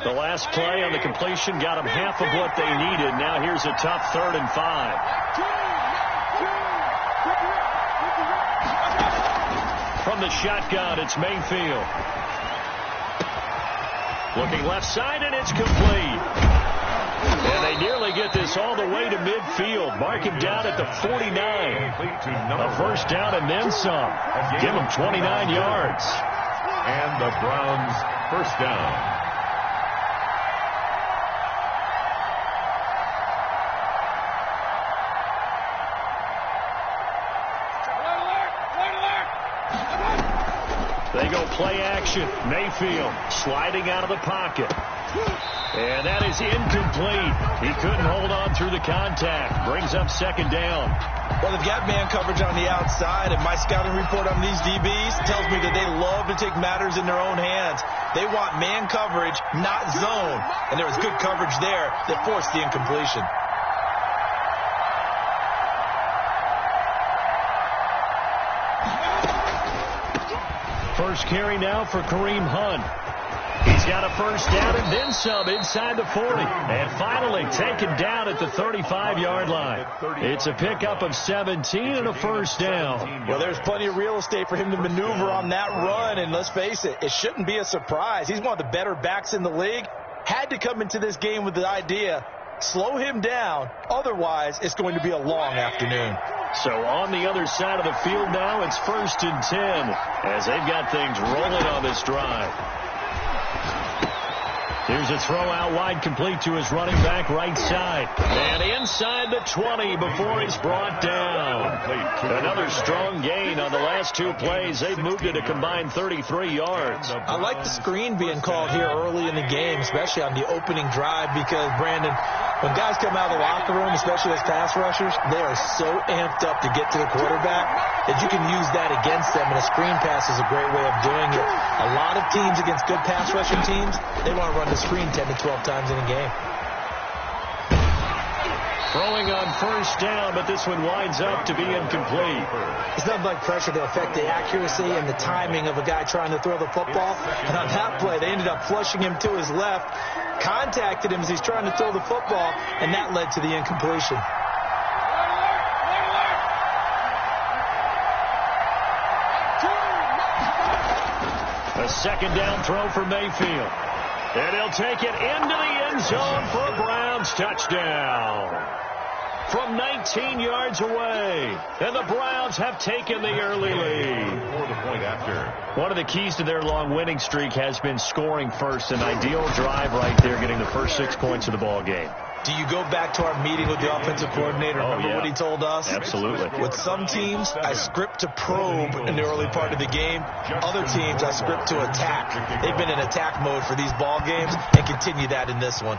The last play on the completion got them half of what they needed. Now here's a tough 3rd and 5. From the shotgun, it's Mayfield. Looking left side, and it's complete. And they nearly get this all the way to midfield. Mark him down at the 49. A first down and then some. Give him 29 yards. And the Browns first down. They go play action. Mayfield sliding out of the pocket. And that is incomplete. He couldn't hold on through the contact. Brings up 2nd down. Well, they've got man coverage on the outside, and my scouting report on these DBs tells me that they love to take matters in their own hands. They want man coverage, not zone. And there was good coverage there that forced the incompletion. First carry now for Kareem Hunt. He's got a first down and then some inside the 40. And finally taken down at the 35-yard line. It's a pickup of 17 and a first down. Well, there's plenty of real estate for him to maneuver on that run. And let's face it, it shouldn't be a surprise. He's one of the better backs in the league. Had to come into this game with the idea, slow him down. Otherwise, it's going to be a long afternoon. So on the other side of the field now, it's 1st and 10 as they've got things rolling on this drive. Here's a throw out wide, complete to his running back right side. And inside the 20 before he's brought down. Another strong gain on the last 2 plays. They've moved it a combined 33 yards. I like the screen being called here early in the game, especially on the opening drive, because, Brandon, when guys come out of the locker room, especially as pass rushers, they are so amped up to get to the quarterback that you can use that against them, and a screen pass is a great way of doing it. A lot of teams against good pass rushing teams, they want to run the screen 10 to 12 times in a game. Throwing on first down, but this one winds up to be incomplete. It's nothing like pressure to affect the accuracy and the timing of a guy trying to throw the football. And on that play, they ended up flushing him to his left, contacted him as he's trying to throw the football, and that led to the incompletion. A 2nd down throw for Mayfield. And he'll take it into the end zone for a Browns touchdown. From 19 yards away. And the Browns have taken the early lead. For the point after. One of the keys to their long winning streak has been scoring first. An ideal drive right there, getting the first 6 points of the ball game. Do you go back to our meeting with the offensive coordinator? Remember what he told us? Absolutely. With some teams, I script to probe in the early part of the game. Other teams, I script to attack. They've been in attack mode for these ball games and continue that in this one.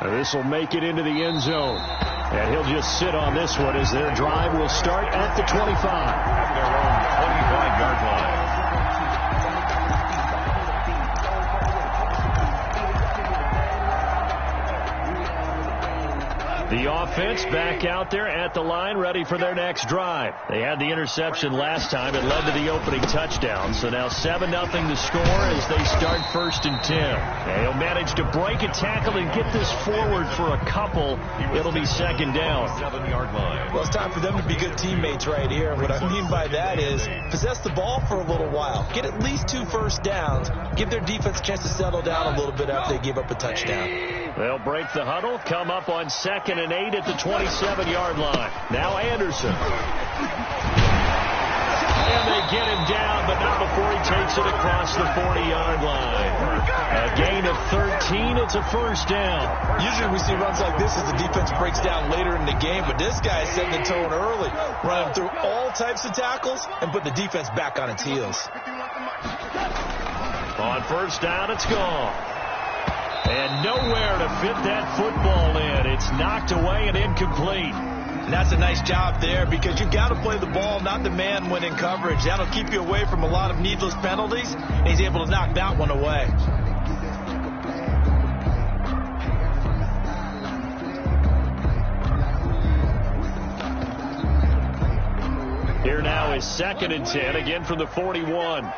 This will make it into the end zone. And he'll just sit on this one as their drive will start at the 25. At their own 25-yard line. The offense back out there at the line, ready for their next drive. They had the interception last time. It led to the opening touchdown. So now 7-0 to score as they start 1st and 10. And he'll manage to break a tackle and get this forward for a couple. It'll be 2nd down. 7-yard line. Well, it's time for them to be good teammates right here. What I mean by that is possess the ball for a little while. Get at least 2 first downs. Give their defense a chance to settle down a little bit after they give up a touchdown. They'll break the huddle, come up on 2nd and 8 at the 27-yard line. Now Anderson. And they get him down, but not before he takes it across the 40-yard line. A gain of 13, it's a first down. Usually we see runs like this as the defense breaks down later in the game, but this guy is setting the tone early, running through all types of tackles and put the defense back on its heels. On first down, it's gone. And nowhere to fit that football in. It's knocked away and incomplete. And that's a nice job there because you've got to play the ball, not the man when in coverage. That'll keep you away from a lot of needless penalties, and he's able to knock that one away. Here now is 2nd and 10, again from the 41.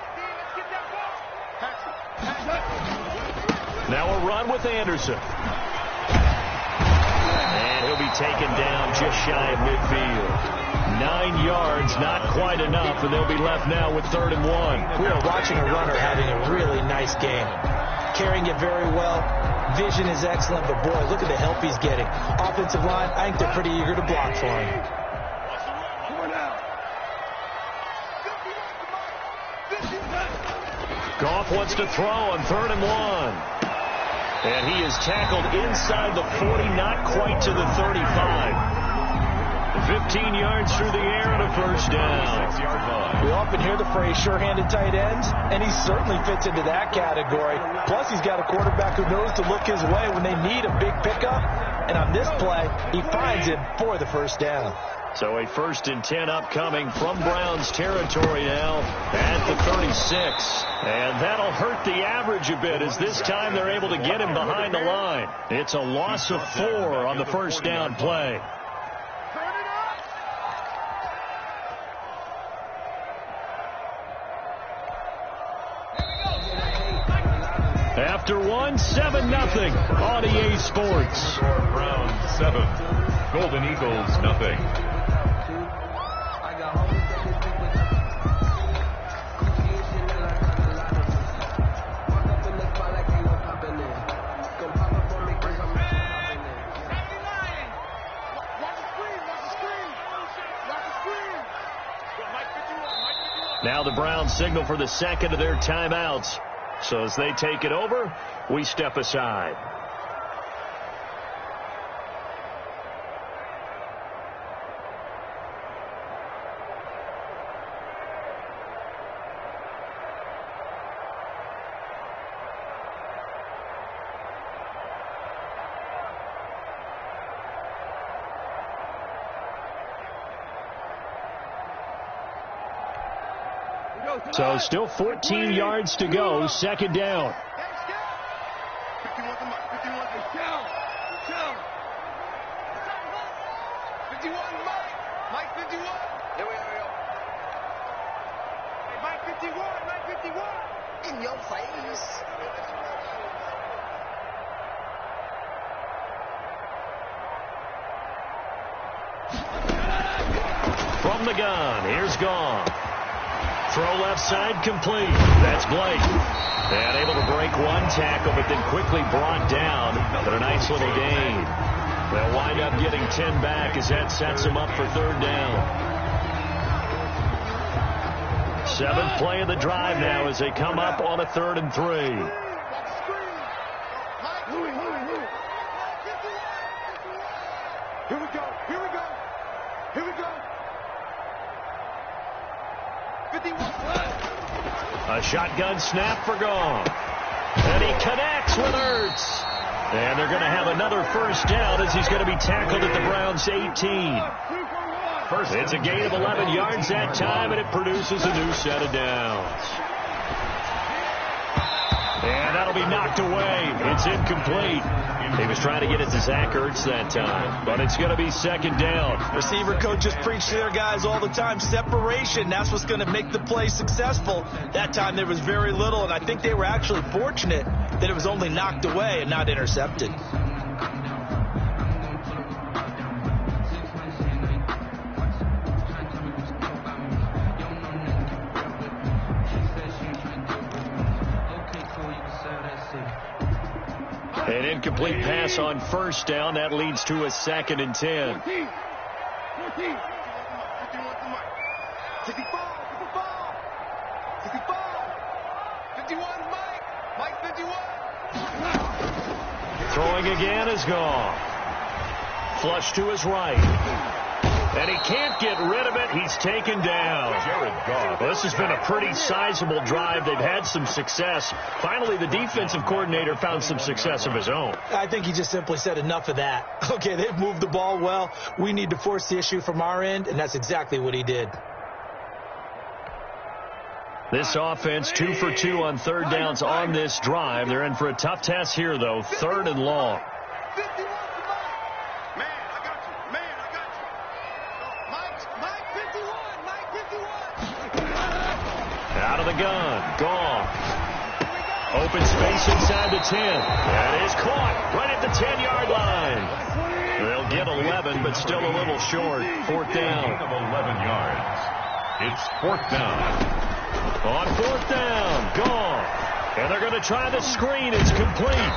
Now a run with Anderson. And he'll be taken down just shy of midfield. 9 yards, not quite enough, and they'll be left now with 3rd and 1. We are watching a runner having a really nice game. Carrying it very well. Vision is excellent, but boy, look at the help he's getting. Offensive line, I think they're pretty eager to block for him. Goff wants to throw on 3rd and 1. And he is tackled inside the 40, not quite to the 35. 15 yards through the air and a first down. 6-yard line. We often hear the phrase sure-handed tight ends, and he certainly fits into that category. Plus, he's got a quarterback who knows to look his way when they need a big pickup. And on this play, he finds it for the first down. So a 1st and 10 upcoming from Browns territory now at the 36. And that'll hurt the average a bit as this time they're able to get him behind the line. It's a loss of 4 on the first down play. After 1, 7-0 on EA Sports. Browns 7, Golden Eagles nothing. Now the Browns signal for the second of their timeouts. So as they take it over, we step aside. So still 14 yards to go, second down. In your face. From the gun, here's Goff. Throw left side complete. That's Blake. And able to break one tackle, but then quickly brought down. But a nice little gain. They'll wind up getting 10 back as that sets them up for 3rd down. 7th play of the drive now as they come up on a 3rd and 3. A shotgun snap for Goff. And he connects with Ertz. And they're going to have another first down as he's going to be tackled at the Browns' 18. It's a gain of 11 yards that time, and it produces a new set of downs. And that'll be knocked away. It's incomplete. He was trying to get it to Zach Ertz that time, but it's going to be second down. Receiver coaches preach to their guys all the time. Separation, that's what's going to make the play successful. That time there was very little, and I think they were actually fortunate that it was only knocked away and not intercepted. An incomplete pass on first down. That leads to a 2nd and 10. 14. 51, Mike 51. Throwing again is Goff. Flush to his right. And he can't get rid of it. He's taken down. Jared Goff. Well, this has been a pretty sizable drive. They've had some success. Finally, the defensive coordinator found some success of his own. I think he just simply said enough of that. Okay, they've moved the ball well. We need to force the issue from our end, and that's exactly what he did. This offense 2 for 2 on 3rd downs on this drive. They're in for a tough test here, though. 3rd and long. Out of the gun, Goff. Open space inside the 10. That is caught right at the 10-yard line. They'll get 11, but still a little short. Fourth down. Of 11 yards. It's fourth down. On fourth down, gone. And they're going to try the screen. It's complete.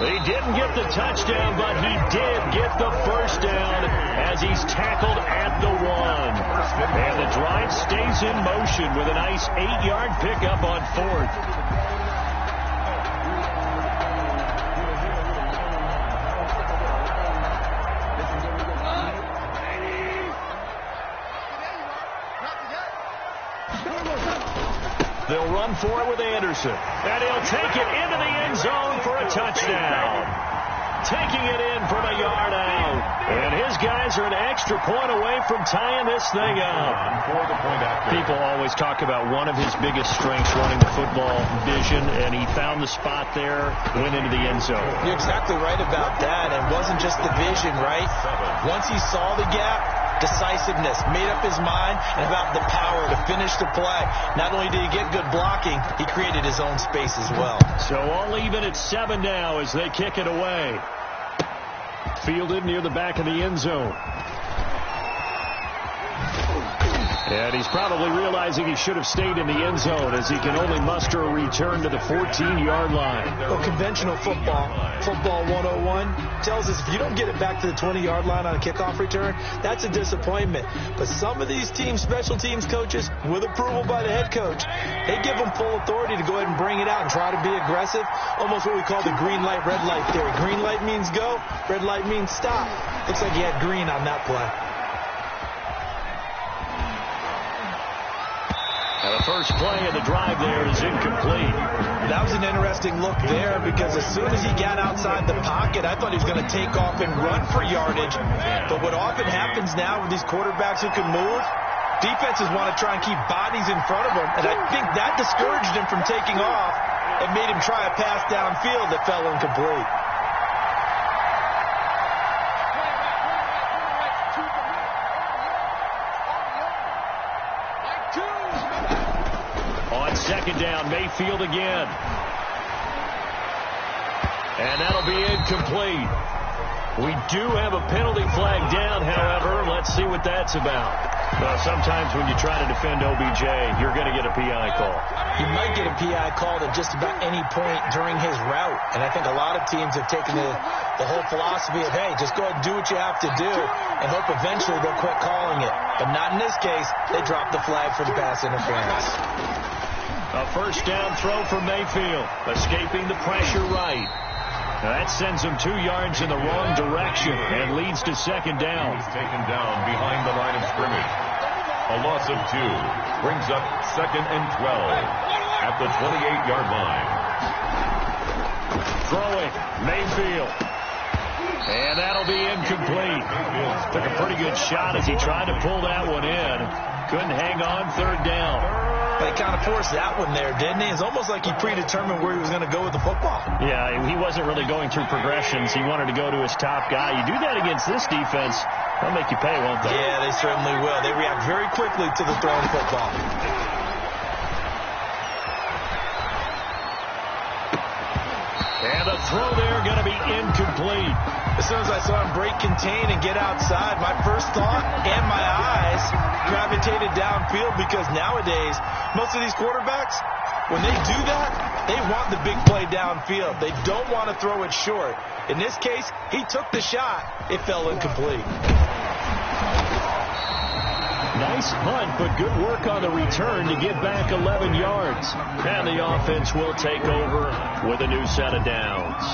He didn't get the touchdown, but he did get the first down as he's tackled at the 1. And the drive stays in motion with a nice 8-yard pickup on fourth. They'll run for it with Anderson. And he'll take it into the end zone for a touchdown. Taking it in from a yard out. And his guys are an extra point away from tying this thing up. People always talk about one of his biggest strengths, running the football, vision, and he found the spot there, went into the end zone. You're exactly right about that. It wasn't just the vision, right? Once he saw the gap, decisiveness, made up his mind, and about the power to finish the play. Not only did he get good blocking, he created his own space as well. So all even at 7 now as they kick it away. Fielded near the back of the end zone. And he's probably realizing he should have stayed in the end zone as he can only muster a return to the 14-yard line. Well, conventional football 101, tells us if you don't get it back to the 20-yard line on a kickoff return, that's a disappointment. But some of these teams, special teams coaches, with approval by the head coach, they give them full authority to go ahead and bring it out and try to be aggressive, almost what we call the green light, red light theory. Green light means go, red light means stop. Looks like he had green on that play. The first play of the drive there is incomplete. That was an interesting look there because as soon as he got outside the pocket, I thought he was going to take off and run for yardage. But what often happens now with these quarterbacks who can move, defenses want to try and keep bodies in front of them. And I think that discouraged him from taking off and made him try a pass downfield that fell incomplete. Second down, Mayfield again. And that'll be incomplete. We do have a penalty flag down, however. Let's see what that's about. Well, sometimes when you try to defend OBJ, you're going to get a PI call. You might get a PI called at just about any point during his route. And I think a lot of teams have taken the whole philosophy of, hey, just go ahead and do what you have to do and hope eventually they'll quit calling it. But not in this case. They dropped the flag for the pass interference. A first down throw for Mayfield, escaping the pressure right. That sends him 2 yards in the wrong direction and leads to second down. He's taken down behind the line of scrimmage. A loss of 2 brings up 2nd and 12 at the 28-yard line. Throwing, Mayfield. And that'll be incomplete. Took a pretty good shot as he tried to pull that one in. Couldn't hang on, third down. They kind of forced that one there, didn't he? It's almost like he predetermined where he was going to go with the football. Yeah, he wasn't really going through progressions. He wanted to go to his top guy. You do that against this defense, they'll make you pay, won't they? Yeah, they certainly will. They react very quickly to the thrown football. And the throw there going to be incomplete. As soon as I saw him break contain and get outside, my first thought and my eyes gravitated downfield because nowadays, most of these quarterbacks, when they do that, they want the big play downfield. They don't want to throw it short. In this case, he took the shot. It fell incomplete. Nice punt, but good work on the return to get back 11 yards. And the offense will take over with a new set of downs.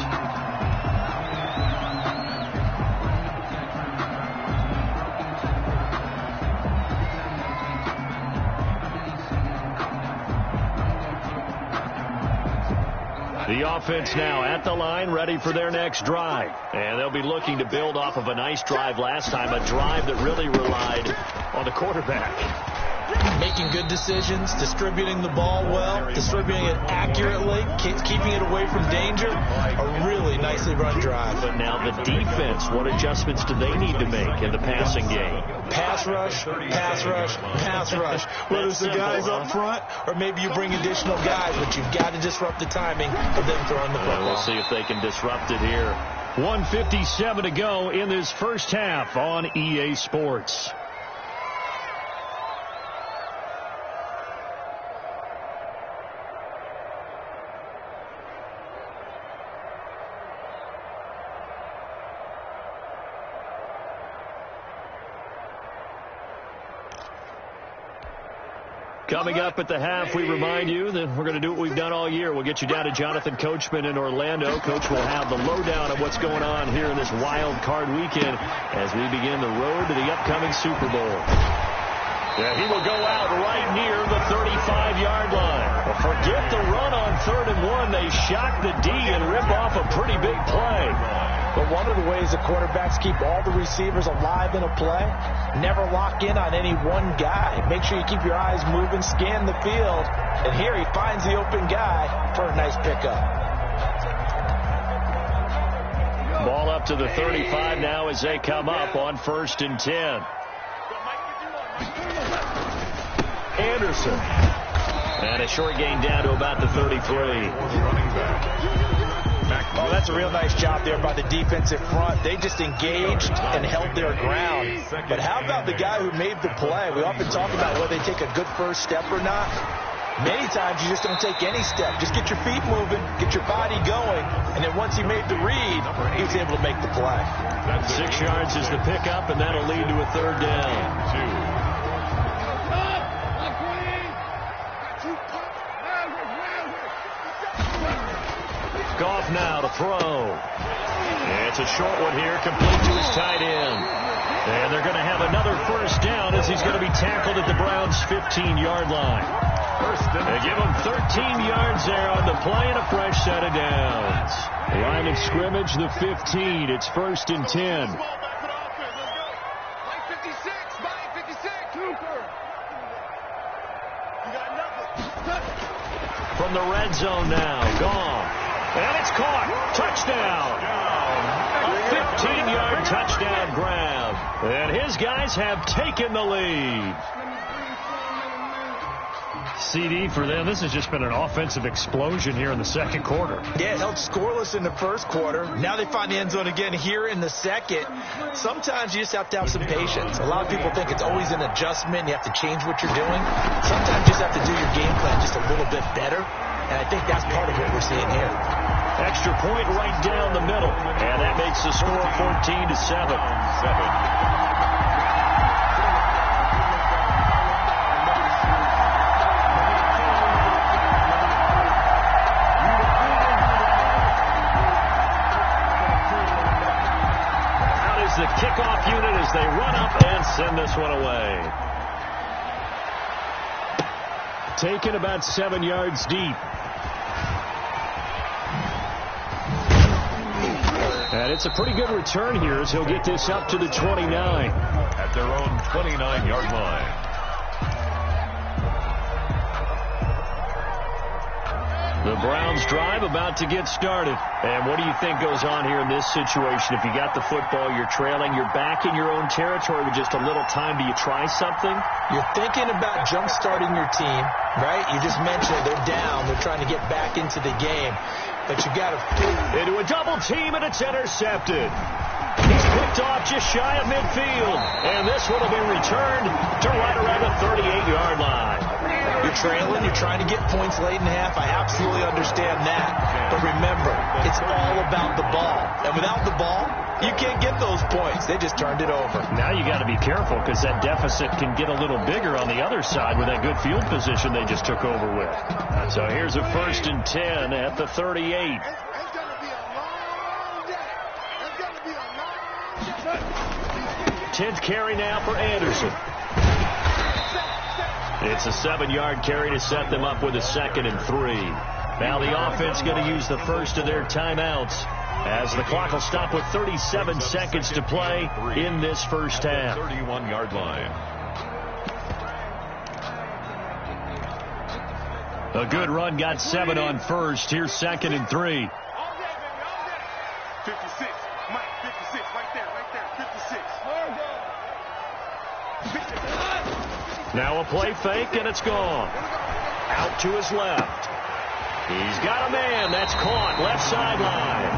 The offense now at the line, ready for their next drive. And they'll be looking to build off of a nice drive last time, a drive that really relied on the quarterback. Making good decisions, distributing the ball well, distributing it accurately, keeping it away from danger. A really nicely run drive. But now the defense, what adjustments do they need to make in the passing game? Pass rush, pass rush, pass rush. Whether it's the guys up front or maybe you bring additional guys, but you've got to disrupt the timing of them throwing the football. We'll see if they can disrupt it here. 1:57 to go in this first half on EA Sports. Coming up at the half, we remind you that we're going to do what we've done all year. We'll get you down to Jonathan Coachman in Orlando. Coach will have the lowdown of what's going on here in this wild card weekend as we begin the road to the upcoming Super Bowl. Yeah, he will go out right near the 35-yard line. Well, forget the run on 3rd and 1. They shock the D and rip off a pretty big play. But one of the ways the quarterbacks keep all the receivers alive in a play, never lock in on any one guy. Make sure you keep your eyes moving, scan the field. And here he finds the open guy for a nice pickup. Ball up to the 35 now as they come up on 1st and 10. Anderson. And a short gain down to about the 33. Well, that's a real nice job there by the defensive front. They just engaged and held their ground. But how about the guy who made the play? We often talk about whether they take a good first step or not. Many times you just don't take any step. Just get your feet moving, get your body going, and then once he made the read, he was able to make the play. 6 yards is the pickup, and that'll lead to a 3rd down. Goff now to throw. It's a short one here, complete to his tight end. And they're going to have another 1st down as he's going to be tackled at the Browns' 15-yard line. They give him 13 yards there on the play and a fresh set of downs. Line of scrimmage, the 15. It's 1st and 10. From the red zone now, gone. And it's caught. Touchdown. A 15-yard touchdown grab. And his guys have taken the lead. CD for them. This has just been an offensive explosion here in the 2nd quarter. Yeah, it held scoreless in the 1st quarter. Now they find the end zone again here in the 2nd. Sometimes you just have to have some patience. A lot of people think it's always an adjustment. You have to change what you're doing. Sometimes you just have to do your game plan just a little bit better. And I think that's part of what we're seeing here. Extra point right down the middle. And that makes the score 14-7. The kickoff unit as they run up and send this one away. Taken about 7 yards deep. And it's a pretty good return here as he'll get this up to the 29. At their own 29-yard line. The Browns drive about to get started. And what do you think goes on here in this situation? If you got the football, you're trailing, you're back in your own territory with just a little time. Do you try something? You're thinking about jump-starting your team, right? You just mentioned they're down. They're trying to get back into the game. But you got to into a double team, and it's intercepted. He's picked off just shy of midfield. And this one will be returned to right around the 38-yard line. You're trailing. You're trying to get points late in half. I absolutely understand that. But remember, it's all about the ball. And without the ball, you can't get those points. They just turned it over. Now you got to be careful because that deficit can get a little bigger on the other side with that good field position they just took over with. So here's a 1st and 10 at the 38. It's going to be a long day. It's going to be a long day. 10th carry now for Anderson. It's a 7-yard carry to set them up with a 2nd and 3. Now the offense going to use the first of their timeouts as the clock will stop with 37 seconds to play in this first half. 31-yard line. A good run got 7 on first. Here's 2nd and 3. 56. Mike, 56. Right there. 56. Now a play fake, and it's gone. Out to his left. He's got a man. That's caught. Left sideline.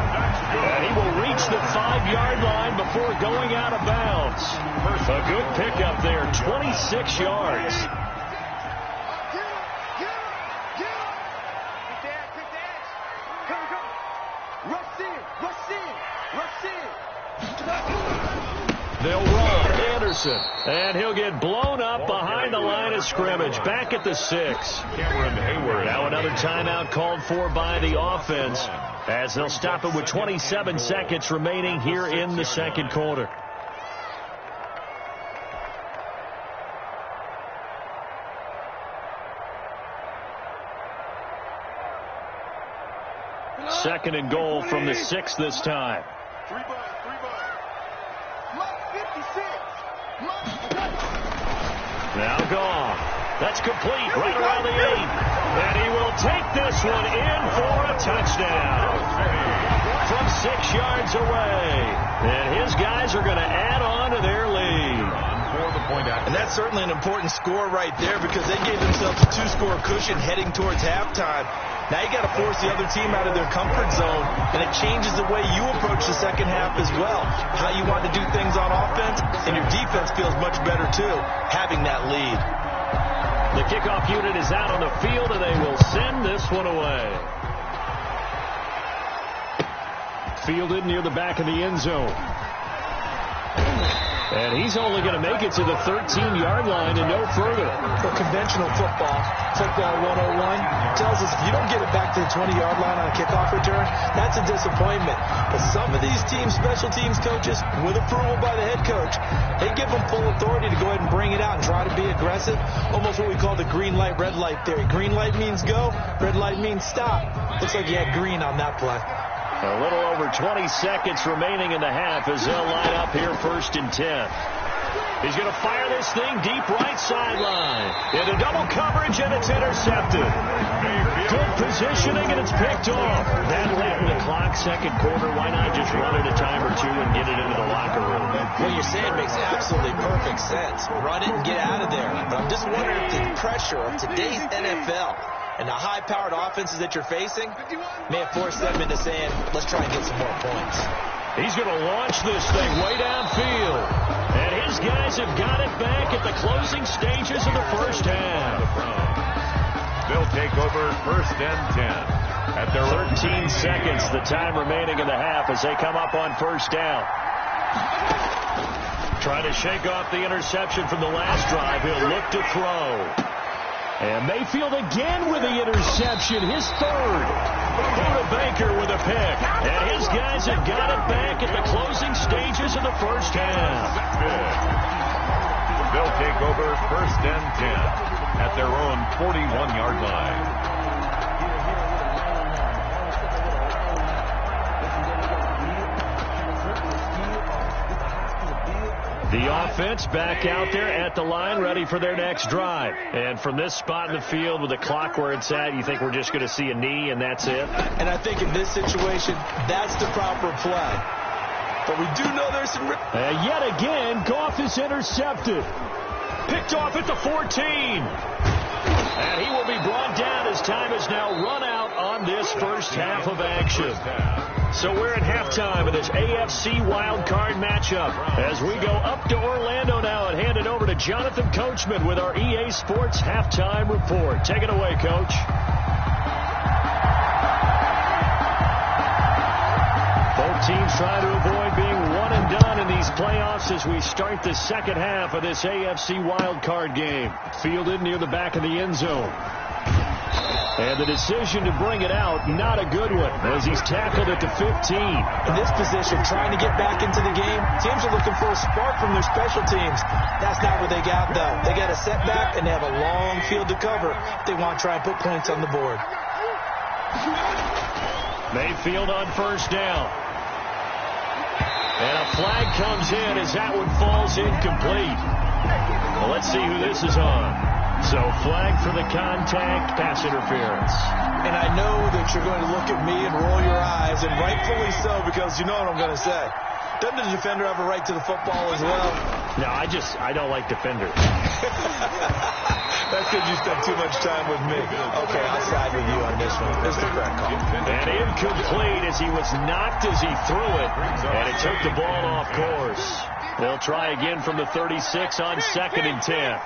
And he will reach the 5-yard line before going out of bounds. A good pickup there. 26 yards. They'll run Anderson, and he'll get blown up behind the line of scrimmage, back at the 6. Now another timeout called for by the offense, as they'll stop it with 27 seconds remaining here in the second quarter. Second and goal from the 6 this time. Now gone. That's complete right around the 8. And he will take this one in for a touchdown from 6 yards away. And his guys are going to add on to their lead. And that's certainly an important score right there, because they gave themselves a 2-score cushion heading towards halftime. Now you got to force the other team out of their comfort zone, and it changes the way you approach the second half as well. How you want to do things on offense, and your defense feels much better too, having that lead. The kickoff unit is out on the field, and they will send this one away. Fielded near the back of the end zone. And he's only going to make it to the 13-yard line and no further. For conventional football 101 tells us if you don't get it back to the 20-yard line on a kickoff return, that's a disappointment. But some of these teams, special teams coaches, with approval by the head coach, they give them full authority to go ahead and bring it out and try to be aggressive. Almost what we call the green light, red light theory. Green light means go, red light means stop. Looks like you had green on that play. A little over 20 seconds remaining in the half as they'll line up here 1st and 10. He's going to fire this thing deep right sideline. Into double coverage, and it's intercepted. Good positioning, and it's picked off. That late in the clock, second quarter. Why not just run it a time or two and get it into the locker room? What you're saying makes absolutely perfect sense. Run it and get out of there. But I'm just wondering if the pressure of today's NFL and the high-powered offenses that you're facing may have forced them into saying, let's try and get some more points. He's going to launch this thing way downfield. And his guys have got it back at the closing stages of the first half. They'll take over 1st and 10. At their 13 seconds, the time remaining in the half as they come up on 1st down. Trying to shake off the interception from the last drive. He'll look to throw. And Mayfield again with the interception, his 3rd. Buda Baker with a pick. And his guys have got it back at the closing stages of the first half. They'll take over 1st and 10 at their own 41-yard line. The offense back out there at the line, ready for their next drive. And from this spot in the field with the clock where it's at, you think we're just going to see a knee and that's it? And I think in this situation, that's the proper play. But we do know there's some... yet again, Goff is intercepted. Picked off at the 14. And he will be brought down as time is now run out on this first half of action. So we're at halftime of this AFC wildcard matchup as we go up to Orlando now and hand it over to Jonathan Coachman with our EA Sports halftime report. Take it away, Coach. Both teams trying to avoid being one and done in these playoffs as we start the second half of this AFC wildcard game. Fielded near the back of the end zone. And the decision to bring it out, not a good one, as he's tackled at the 15. In this position, trying to get back into the game, teams are looking for a spark from their special teams. That's not what they got, though. They got a setback, and they have a long field to cover if they want to try and put points on the board. Mayfield on 1st down. And a flag comes in as that one falls incomplete. Well, let's see who this is on. So flag for the contact, pass interference. And I know that you're going to look at me and roll your eyes, and rightfully so, because you know what I'm going to say. Doesn't the defender have a right to the football as well? No, I don't like defenders. That's because you spent too much time with me. Okay, I'll side with you on this one. This is the correct call. And incomplete as he was knocked as he threw it, and it took the ball off course. They'll try again from the 36 on 2nd and 10.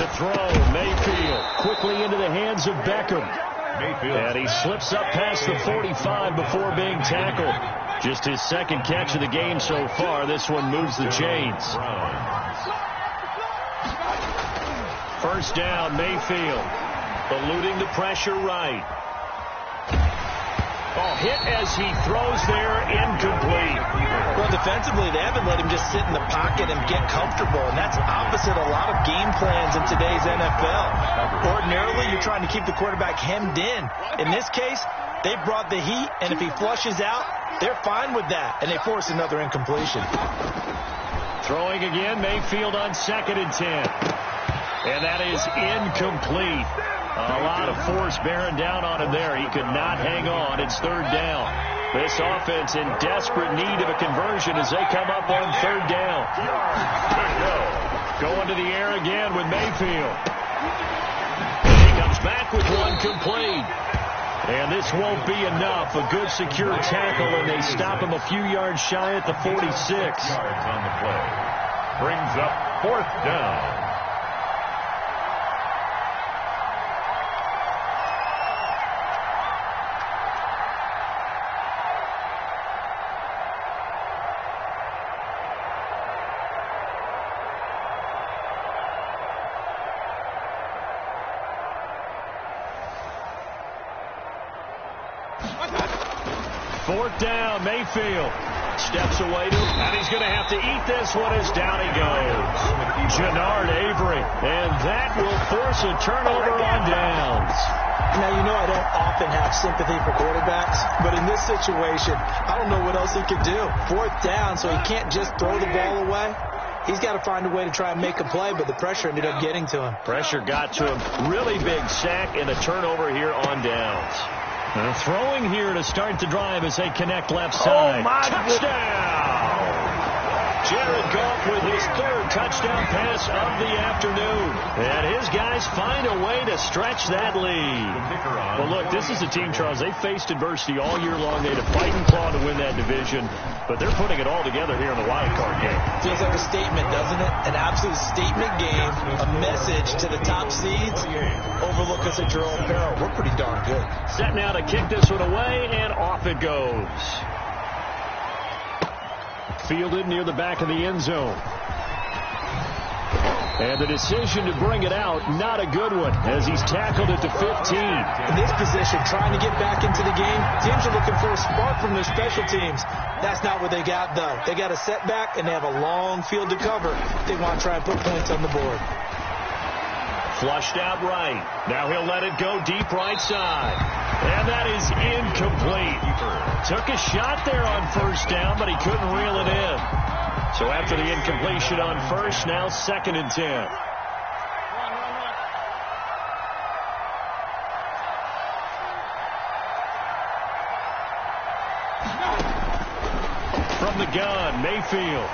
To throw, Mayfield quickly into the hands of Beckham. And he slips up past the 45 before being tackled. Just his second catch of the game so far. This one moves the chains. First down, Mayfield. Eluding the pressure right. Oh, hit as he throws there, incomplete. Well, defensively, they haven't let him just sit in the pocket and get comfortable, and that's opposite a lot of game plans in today's NFL. Ordinarily, you're trying to keep the quarterback hemmed in. In this case, they brought the heat, and if he flushes out, they're fine with that, and they force another incompletion. Throwing again, Mayfield on 2nd and 10. And that is incomplete. A lot of force bearing down on him there. He could not hang on. It's 3rd down. This offense in desperate need of a conversion as they come up on 3rd down. Going to the air again with Mayfield. And he comes back with one complete. And this won't be enough. A good secure tackle, and they stop him a few yards shy at the 46. Yards on the play. Brings up 4th down. Fourth down, Mayfield steps away to him, and he's going to have to eat this one as down he goes. Jannard Avery, and that will force a turnover on downs. Now, you know I don't often have sympathy for quarterbacks, but in this situation, I don't know what else he could do. 4th down, so he can't just throw the ball away. He's got to find a way to try and make a play, but the pressure ended up getting to him. Pressure got to him. Really big sack and a turnover here on downs. Throwing here to start the drive as they connect left side. Touchdown! Jared Goff with his 3rd touchdown pass of the afternoon. And his guys find a way to stretch that lead. Well, look, this is a team, Charles. They faced adversity all year long. They had to fight and claw to win that division. But they're putting it all together here in the wild card game. Feels like a statement, doesn't it? An absolute statement game. A message to the top seeds. Overlook us at your own peril. We're pretty darn good. Set now to kick this one away, and off it goes. Fielded near the back of the end zone. And the decision to bring it out, not a good one, as he's tackled at the 15. In this position, trying to get back into the game, teams are looking for a spark from their special teams. That's not what they got, though. They got a setback, and they have a long field to cover. They want to try and put points on the board. Flushed out right. Now he'll let it go deep right side. And that is incomplete. Took a shot there on 1st down, but he couldn't reel it in. So after the incompletion on 1st, now 2nd and 10. From the gun, Mayfield.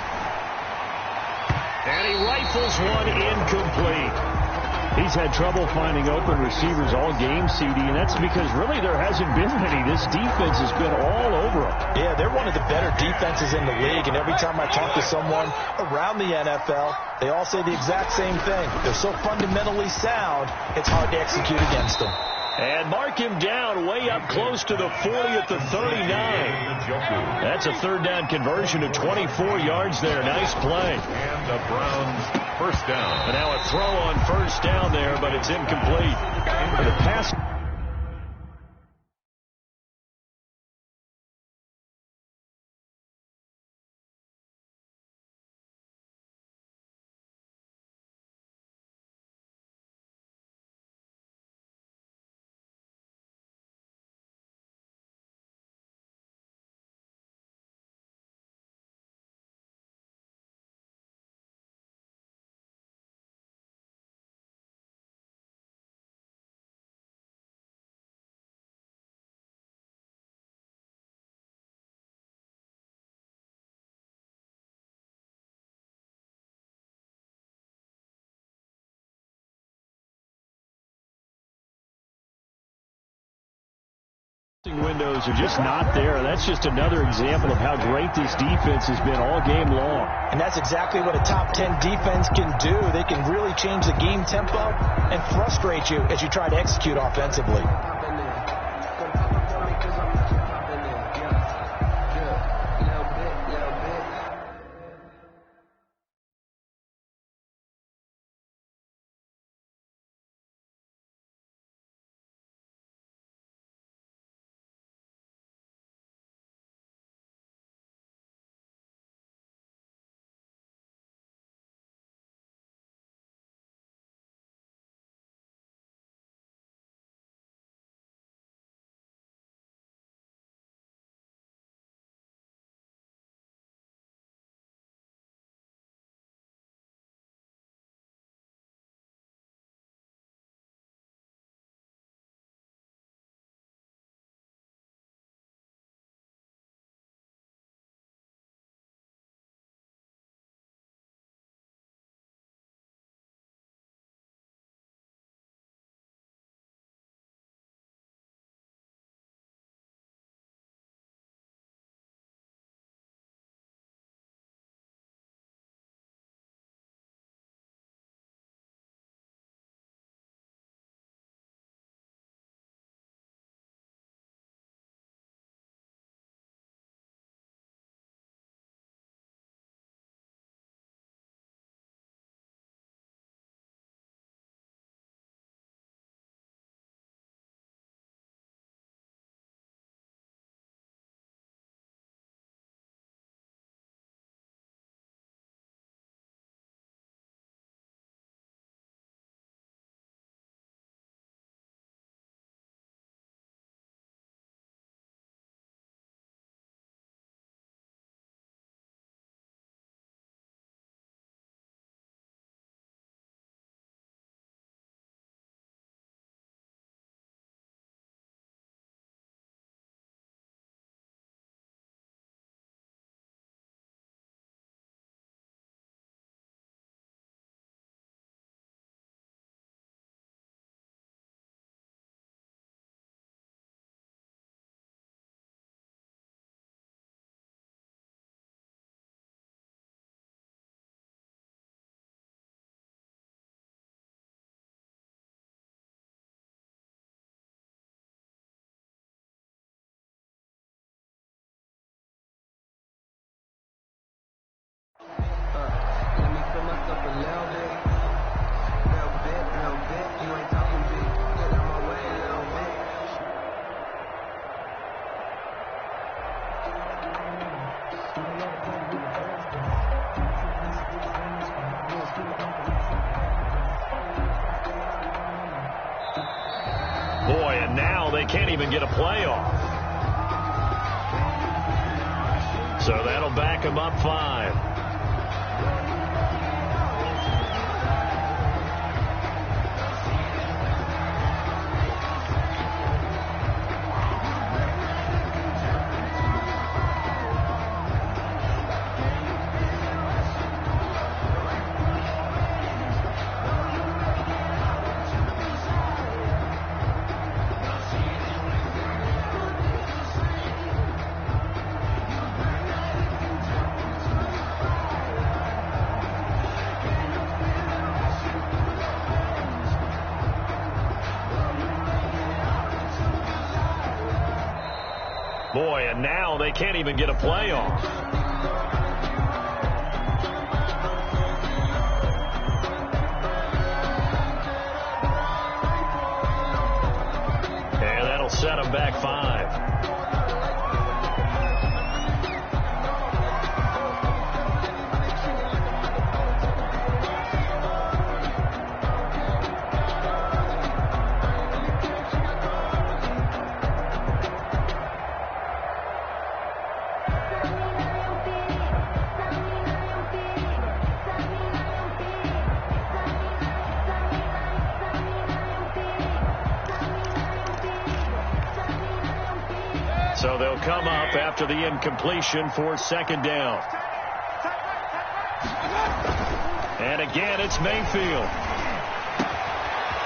And he rifles one incomplete. He's had trouble finding open receivers all game, CD, and that's because really there hasn't been any. This defense has been all over him. Yeah, they're one of the better defenses in the league, and every time I talk to someone around the NFL, they all say the exact same thing. They're so fundamentally sound, it's hard to execute against them. And mark him down way up close to the 40 at the 39. That's a 3rd down conversion of 24 yards there. Nice play. And the Browns 1st down. And now a throw on 1st down there, but it's incomplete. The pass windows are just not there. That's just another example of how great this defense has been all game long. And that's exactly what a top 10 defense can do. They can really change the game tempo and frustrate you as you try to execute offensively. Boy, and now they can't even get a playoff. So that'll back them up 5. Boy, and now they can't even get a playoff. And that'll set them back 5. So they'll come up after the incompletion for second down. And again, it's Mayfield.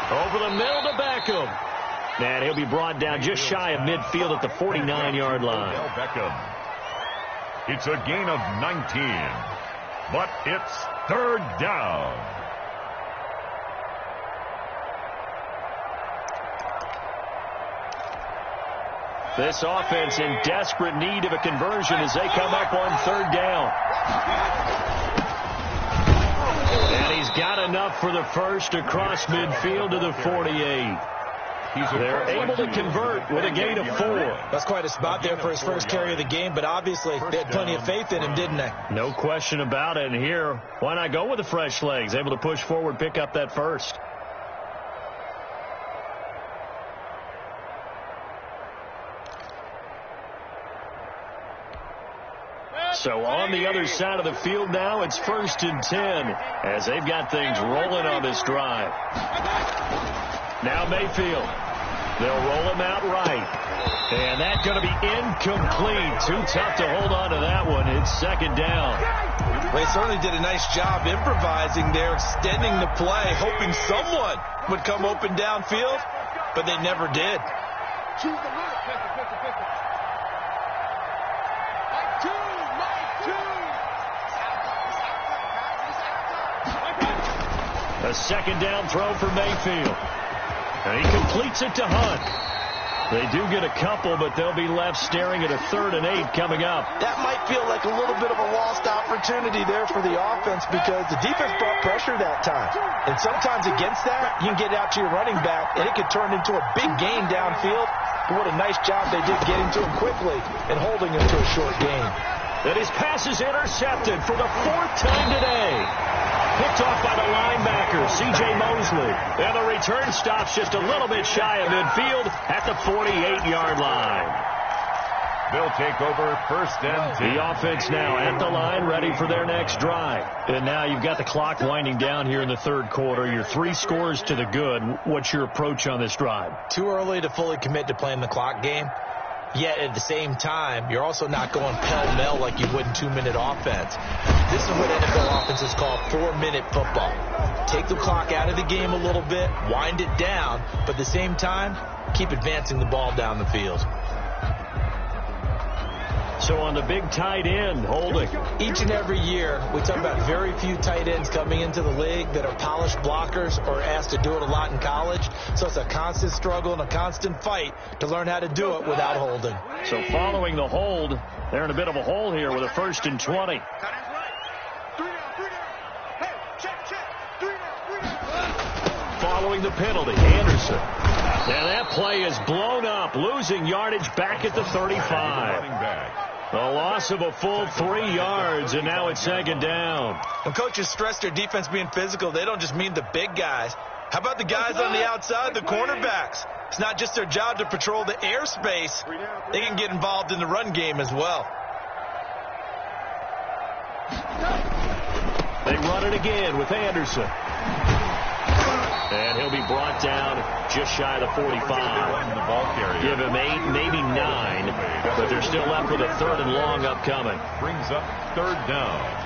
Over the middle to Beckham. And he'll be brought down just shy of midfield at the 49-yard line. It's a gain of 19, but it's third down. This offense in desperate need of a conversion as they come up on third down. And he's got enough for the first across midfield to the 48. They're able to convert with a gain of 4. That's quite a spot there for his first carry of the game, but obviously they had plenty of faith in him, didn't they? No question about it. And here, why not go with the fresh legs? Able to push forward, pick up that first. So on the other side of the field now, it's 1st and 10 as they've got things rolling on this drive. Now Mayfield. They'll roll him out right. And that's going to be incomplete. Too tough to hold on to that one. It's 2nd down. They certainly did a nice job improvising there, extending the play, hoping someone would come open downfield, but they never did. A 2nd down throw for Mayfield. And he completes it to Hunt. They do get a couple, but they'll be left staring at a 3rd and 8 coming up. That might feel like a little bit of a lost opportunity there for the offense because the defense brought pressure that time. And sometimes against that, you can get out to your running back, and it could turn into a big gain downfield. But what a nice job they did getting to him quickly and holding him to a short gain. And his pass is intercepted for the 4th time today. Picked off by the linebacker, C.J. Mosley. And the return stops just a little bit shy of midfield at the 48-yard line. They'll take over 1st and 10. The offense now at the line, ready for their next drive. And now you've got the clock winding down here in the 3rd quarter. You're 3 scores to the good. What's your approach on this drive? Too early to fully commit to playing the clock game. Yet at the same time, you're also not going pell-mell like you would in 2-minute offense. This is what NFL offenses call 4-minute football. Take the clock out of the game a little bit, wind it down, but at the same time, keep advancing the ball down the field. So on the big tight end, holding. Each and every year, we talk about very few tight ends coming into the league that are polished blockers or asked to do it a lot in college. So it's a constant struggle and a constant fight to learn how to do it without holding. So following the hold, they're in a bit of a hole here with a 1st and 20. Following the penalty, Anderson. Now that play is blown up, losing yardage back at the 35. A loss of a full 3 yards, and now it's 2nd down. When coaches stress their defense being physical, they don't just mean the big guys. How about the guys on the outside, the cornerbacks? It's not just their job to patrol the airspace. They can get involved in the run game as well. They run it again with Anderson. And he'll be brought down just shy of the 45. Give him 8, maybe 9, but they're still left with a 3rd and long upcoming. Brings up 3rd down.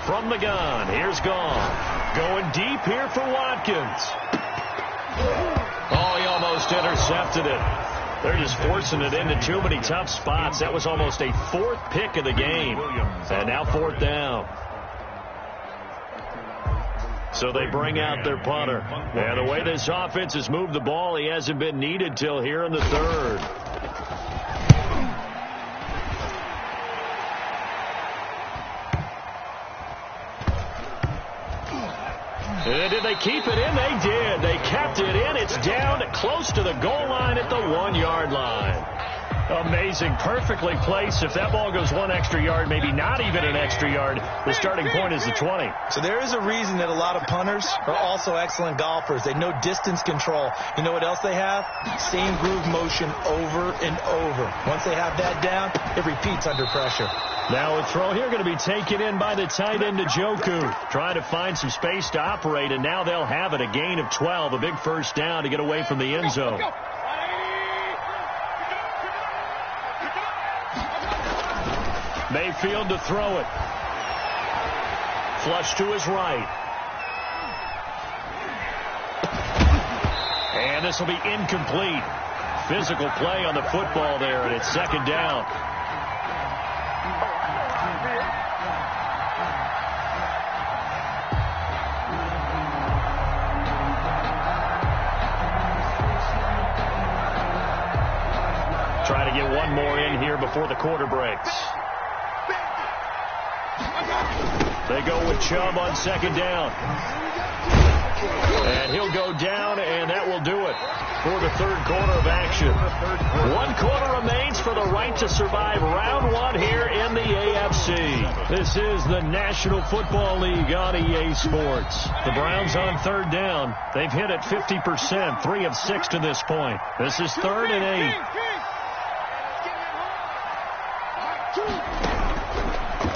From the gun, here's Gone. Going deep here for Watkins. Oh, he almost intercepted it. They're just forcing it into too many tough spots. That was almost a 4th pick of the game. And now 4th down. So they bring out their punter. And the way this offense has moved the ball, he hasn't been needed till here in the 3rd. Did they keep it in? They did. They kept it in. It's down close to the goal line at the 1-yard line. Amazing. Perfectly placed. If that ball goes one extra yard, maybe not even an extra yard, the starting point is the 20. So there is a reason that a lot of punters are also excellent golfers. They know distance control. You know what else they have? Same groove motion over and over. Once they have that down, it repeats under pressure. Now a throw here going to be taken in by the tight end Njoku. Trying to find some space to operate, and now they'll have it. A gain of 12. A big first down to get away from the end zone. Mayfield to throw it. Flush to his right. And this will be incomplete. Physical play on the football there, and it's second down. Try to get one more in here before the quarter breaks. They go with Chubb on second down. And he'll go down, and that will do it for the third quarter of action. 1 quarter remains for the right to survive round 1 here in the AFC. This is the National Football League on EA Sports. The Browns on third down. They've hit it 50%, 3 of 6 to this point. This is 3rd and 8.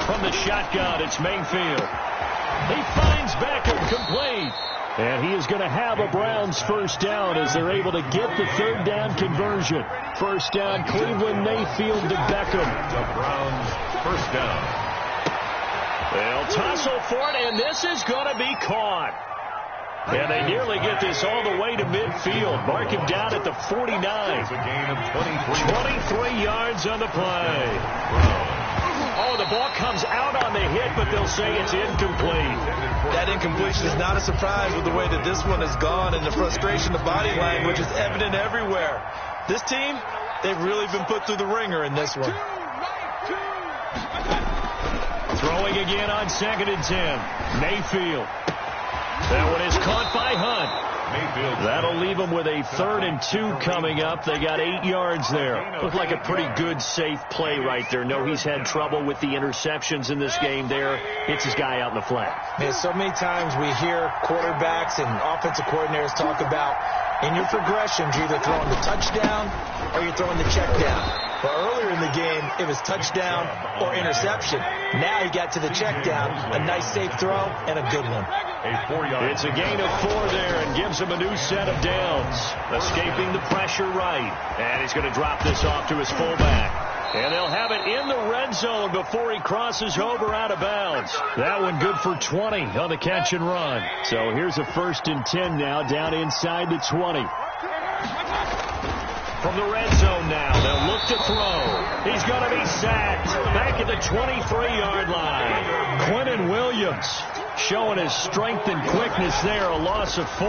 From the shotgun, it's Mayfield. He finds Beckham, complete. And he is going to have a Browns first down as they're able to get the third down conversion. First down, Cleveland, Mayfield to Beckham. The Browns first down. They'll tussle for it, and this is going to be caught. And they nearly get this all the way to midfield. Mark him down at the 49. It's a gain of 23 yards on the play. Oh, the ball comes out on the hit, but they'll say it's incomplete. That incompletion is not a surprise with the way that this one has gone, and the frustration, the body language is evident everywhere. This team, they've really been put through the ringer in this one. Throwing again on 2nd and 10. Mayfield. That one is caught by Hunt. That'll leave them with a 3rd and 2 coming up. They got 8 yards there. Looked like a pretty good, safe play right there. No, he's had trouble with the interceptions in this game there. Hits his guy out in the flat. Man, so many times we hear quarterbacks and offensive coordinators talk about in your progressions, you're either throwing the touchdown or you're throwing the check down. But earlier in the game, it was touchdown or interception. Now he got to the check down, a nice safe throw, and a good one. It's a gain of 4 there and gives him a new set of downs. Escaping the pressure right. And he's going to drop this off to his fullback. And they'll have it in the red zone before he crosses over out of bounds. That one good for 20 on the catch and run. So here's a 1st and 10 now down inside the 20. From the red zone now, they'll look to throw. He's going to be sacked back at the 23-yard line. Quinnen Williams showing his strength and quickness there, a loss of 4.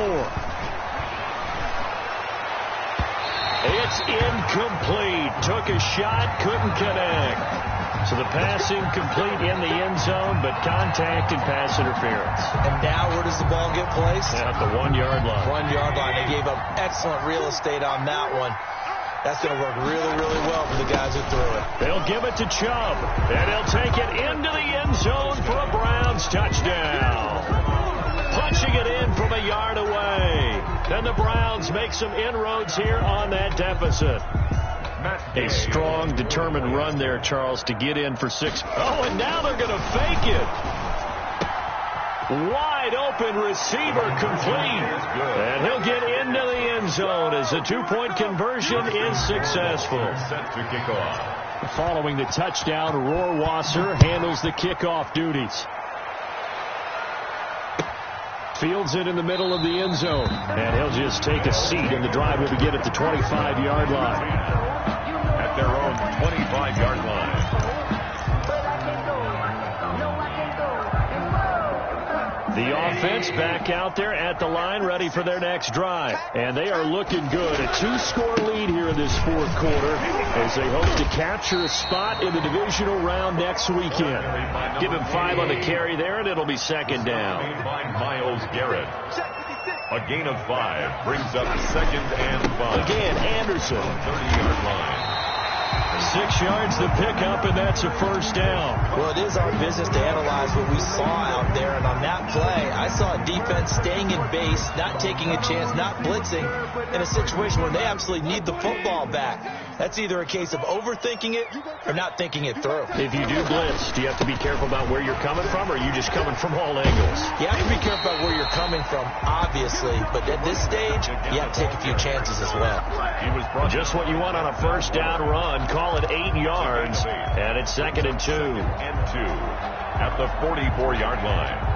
It's incomplete. Took a shot, couldn't connect. So the pass incomplete in the end zone, but contact and pass interference. And now where does the ball get placed? At the 1-yard line. 1-yard line. They gave up excellent real estate on that one. That's going to work really, really well for the guys who threw it. They'll give it to Chubb, and he'll take it into the end zone for a Browns touchdown. Punching it in from a yard away. And the Browns make some inroads here on that deficit. A strong, determined run there, Charles, to get in for 6. Oh, and now they're going to fake it. Wide open receiver complete. And he'll get into the end zone as the 2-point conversion is successful. Set to kick off. Following the touchdown, Rohrwasser handles the kickoff duties. Fields it in the middle of the end zone. And he'll just take a seat, and the drive will begin at the 25-yard line. At their own 25-yard line. The offense back out there at the line, ready for their next drive. And they are looking good. A 2-score lead here in this 4th quarter as they hope to capture a spot in the divisional round next weekend. Give him 5 on the carry there, and it'll be second down. Myles Garrett. A gain of 5 brings up 2nd and 5. Again, Anderson. 30-yard line. 6 yards to pick up, and that's a first down. Well, it is our business to analyze what we saw out there, and on that play, I saw a defense staying in base, not taking a chance, not blitzing, in a situation where they absolutely need the football back. That's either a case of overthinking it or not thinking it through. If you do blitz, do you have to be careful about where you're coming from, or are you just coming from all angles? You have to be careful about where you're coming from, obviously, but at this stage, you have to take a few chances as well. Just what you want on a first down run. Call it 8 yards, and it's 2nd and 2. At the 44-yard line.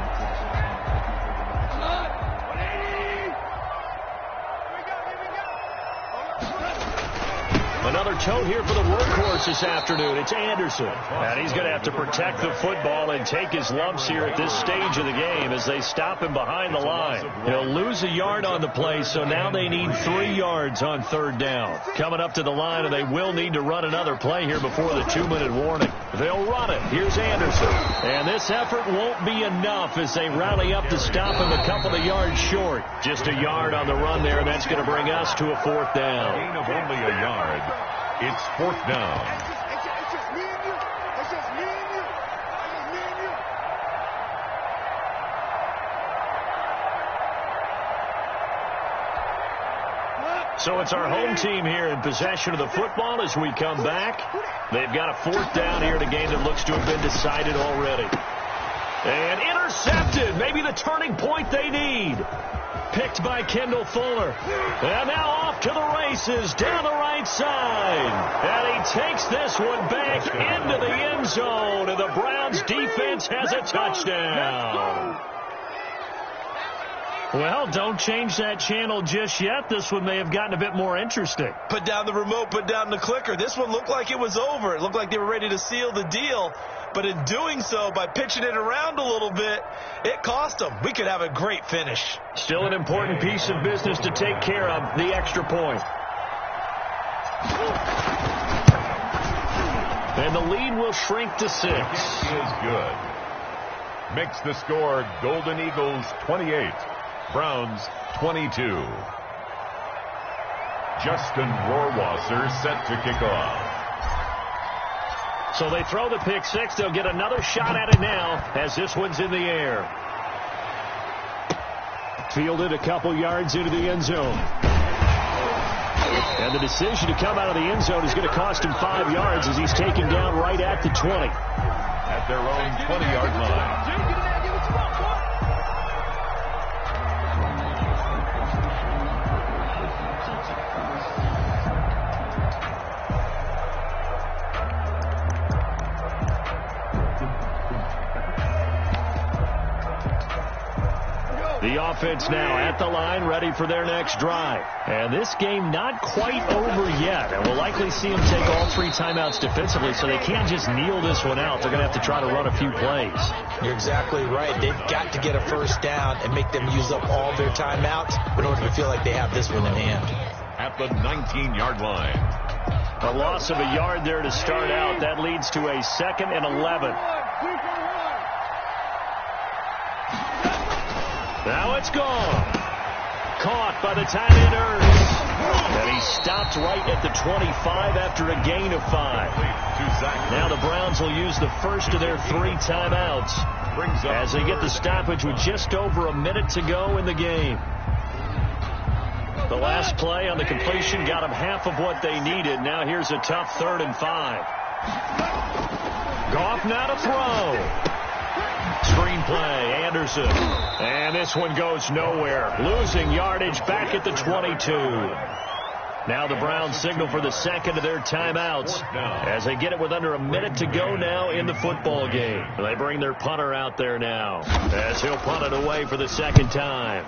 Another tote here for the workhorse this afternoon. It's Anderson. And he's going to have to protect the football and take his lumps here at this stage of the game as they stop him behind the line. He'll lose a yard on the play, so now they need 3 yards on 3rd down. Coming up to the line, and they will need to run another play here before the 2-minute warning. They'll run it. Here's Anderson. And this effort won't be enough as they rally up to stop him a couple of yards short. Just a yard on the run there, and that's going to bring us to a 4th down. Gain of only a yard. It's 4th down. It's just me and you. It's just me and you. It's just me and you. So it's our home team here in possession of the football as we come back. They've got a 4th down here in a game that looks to have been decided already. And intercepted. Maybe the turning point they need. Picked by Kendall Fuller. And now off to the races down the right side. And he takes this one back into the end zone. And the Browns defense has a touchdown. Well, don't change that channel just yet. This one may have gotten a bit more interesting. Put down the remote, put down the clicker. This one looked like it was over. It looked like they were ready to seal the deal. But in doing so, by pitching it around a little bit, it cost them. We could have a great finish. Still an important piece of business to take care of, the extra point. And the lead will shrink to 6. Is good. Makes the score Golden Eagles 28, Browns 22. Justin Rohrwasser set to kick off. So they throw the pick 6. They'll get another shot at it now as this one's in the air. Fielded a couple yards into the end zone. And the decision to come out of the end zone is going to cost him 5 yards as he's taken down right at the 20. At their own 20-yard line. The offense now at the line, ready for their next drive. And this game not quite over yet. And we'll likely see them take all 3 timeouts defensively, so they can't just kneel this one out. They're going to have to try to run a few plays. You're exactly right. They've got to get a first down and make them use up all their timeouts in order to feel like they have this one in hand. At the 19-yard line. A loss of a yard there to start out. That leads to a 2nd and 11. Now it's gone. Caught by the tight end Ertz. And he stopped right at the 25 after a gain of 5. Now the Browns will use the first of their 3 timeouts as they get the stoppage with just over a minute to go in the game. The last play on the completion got them half of what they needed. Now here's a tough 3rd and 5. Goff now to throw. Screen play, Anderson. And this one goes nowhere. Losing yardage back at the 22. Now the Browns signal for the 2nd of their timeouts as they get it with under a minute to go now in the football game. They bring their punter out there now as he'll punt it away for the 2nd time.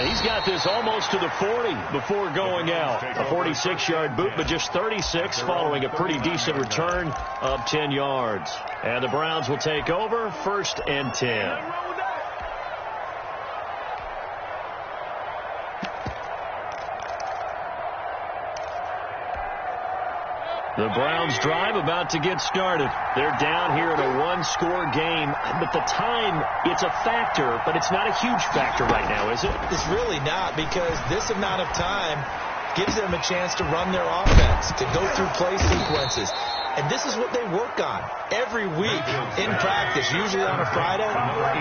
He's got this almost to the 40 before going out. A 46-yard boot, but just 36 following a pretty decent return of 10 yards. And the Browns will take over 1st and 10. The Browns drive about to get started. They're down here in a one-score game, but the time, it's a factor, but it's not a huge factor right now, is it? It's really not, because this amount of time gives them a chance to run their offense, to go through play sequences. And this is what they work on every week in practice, usually on a Friday.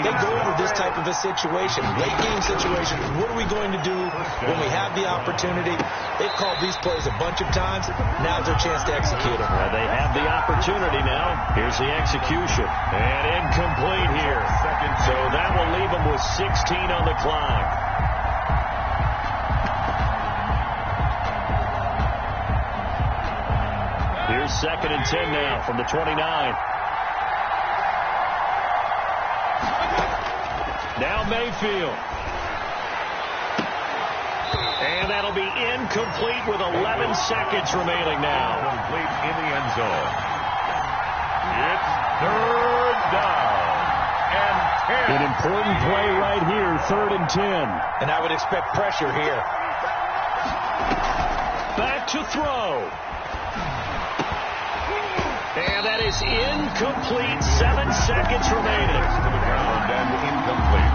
They go over this type of a situation, late game situation. What are we going to do when we have the opportunity? They've called these plays a bunch of times. Now's their chance to execute them. Well, they have the opportunity now. Here's the execution. And incomplete here. So that will leave them with 16 on the clock. Here's 2nd and 10 now from the 29. Now Mayfield. And that'll be incomplete with 11 seconds remaining now. Complete in the end zone. It's 3rd down and 10. An important play right here, 3rd and 10. And I would expect pressure here. Back to throw. And that is incomplete. 7 seconds remaining. To the ground and incomplete.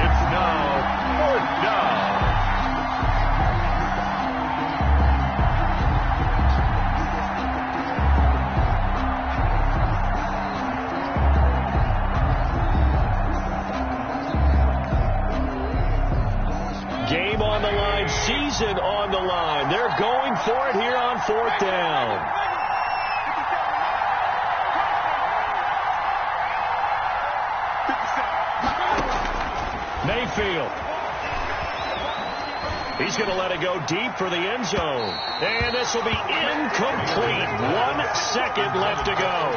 It's now 4th down. Game on the line, season on the line. They're going for it here on 4th down. Mayfield. He's going to let it go deep for the end zone. And this will be incomplete. 1 second left to go.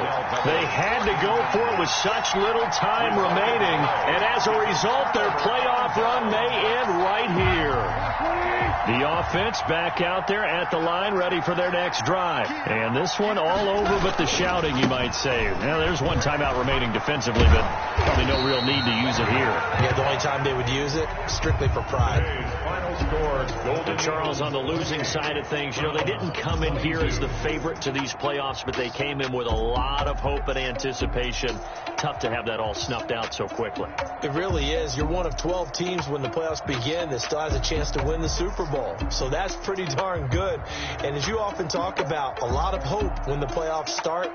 They had to go for it with such little time remaining. And as a result, their playoff run may end right here. The offense back out there at the line, ready for their next drive. And this one all over but the shouting, you might say. Now, there's 1 timeout remaining defensively, but probably no real need to use it here. Yeah, the only time they would use it, strictly for pride. Final score, And Charles, on the losing side of things, you know, they didn't come in here as the favorite to these playoffs, but they came in with a lot of hope and anticipation. Tough to have that all snuffed out so quickly. It really is. You're one of 12 teams when the playoffs begin that still has a chance to win the Super Bowl. So that's pretty darn good. And as you often talk about, a lot of hope when the playoffs start.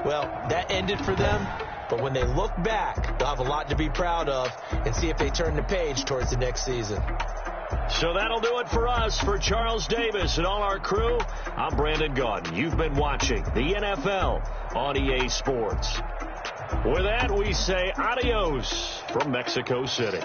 Well, that ended for them. But when they look back, they'll have a lot to be proud of and see if they turn the page towards the next season. So that'll do it for us. For Charles Davis and all our crew, I'm Brandon Gaudin. You've been watching the NFL on EA Sports. With that, we say adios from Mexico City.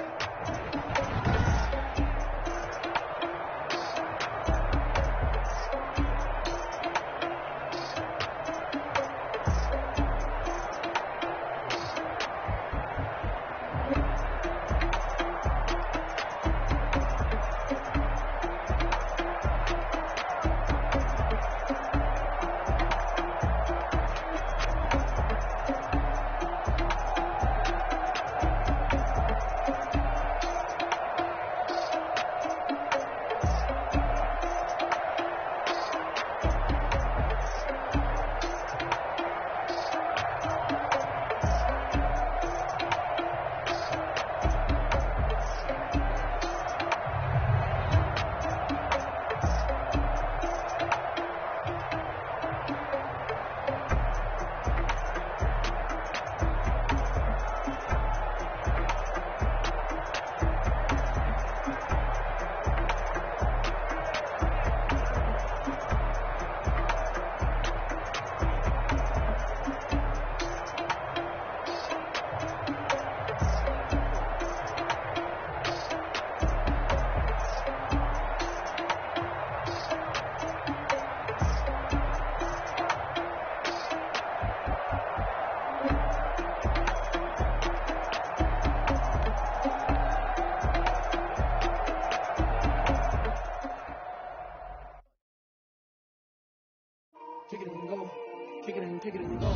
Kick it and go. Kick it and go.